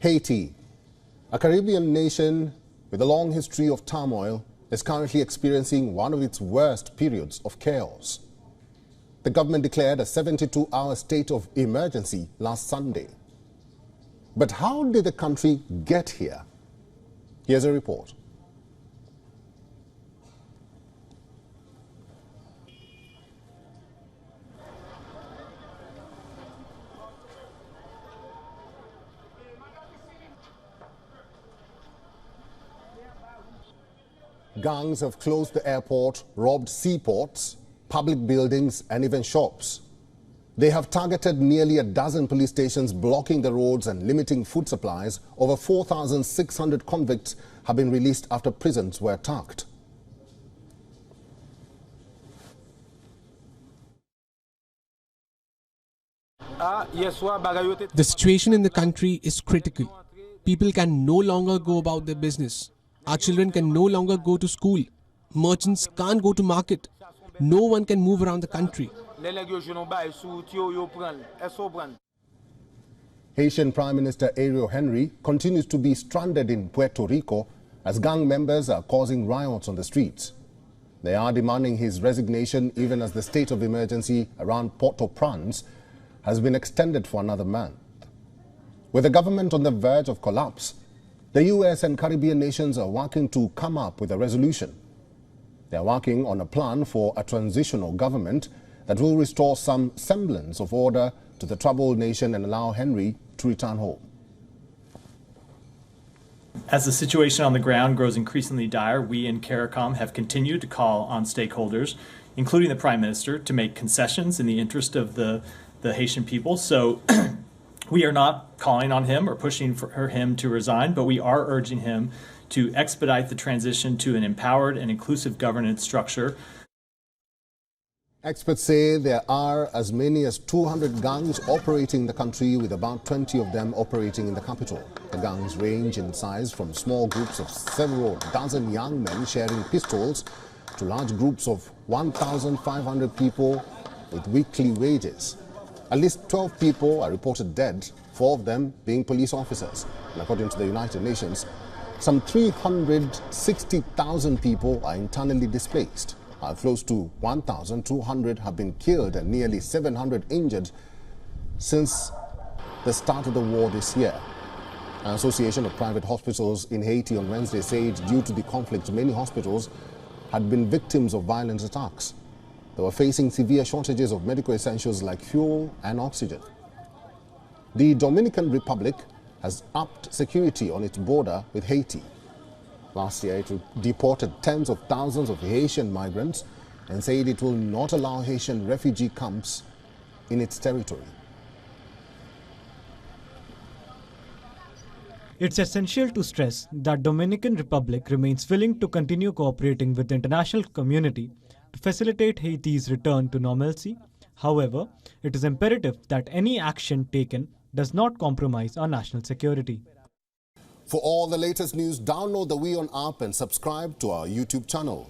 Haiti, a Caribbean nation with a long history of turmoil, is currently experiencing one of its worst periods of chaos. The government declared a 72-hour state of emergency last Sunday. But how did the country get here? Here's a report. Gangs have closed the airport, robbed seaports, public buildings and even shops. They have targeted nearly a dozen police stations, blocking the roads and limiting food supplies. Over 4,600 convicts have been released after prisons were attacked. The situation in the country is critical. People can no longer go about their business. Our children can no longer go to school. Merchants can't go to market. No one can move around the country. Haitian Prime Minister Ariel Henry continues to be stranded in Puerto Rico as gang members are causing riots on the streets. They are demanding his resignation even as the state of emergency around Port-au-Prince has been extended for another month. With the government on the verge of collapse, the US and Caribbean nations are working to come up with a resolution. They are working on a plan for a transitional government that will restore some semblance of order to the troubled nation and allow Henry to return home. As the situation on the ground grows increasingly dire, we in CARICOM have continued to call on stakeholders, including the Prime Minister, to make concessions in the interest of the Haitian people. So we are not calling on him or pushing for him to resign, but we are urging him to expedite the transition to an empowered and inclusive governance structure. Experts say there are as many as 200 gangs operating in the country, with about 20 of them operating in the capital. The gangs range in size from small groups of several dozen young men sharing pistols to large groups of 1,500 people with weekly wages. At least 12 people are reported dead, 4 of them being police officers. And according to the United Nations, some 360,000 people are internally displaced. Close to 1,200 have been killed and nearly 700 injured since the start of the war this year. An association of private hospitals in Haiti on Wednesday said due to the conflict, many hospitals had been victims of violent attacks. They were facing severe shortages of medical essentials like fuel and oxygen. The Dominican Republic has upped security on its border with Haiti. Last year, it deported tens of thousands of Haitian migrants and said it will not allow Haitian refugee camps in its territory. It's essential to stress that Dominican Republic remains willing to continue cooperating with the international community to facilitate Haiti's return to normalcy. However, it is imperative that any action taken does not compromise our national security. For all the latest news, download the WION app and subscribe to our YouTube channel.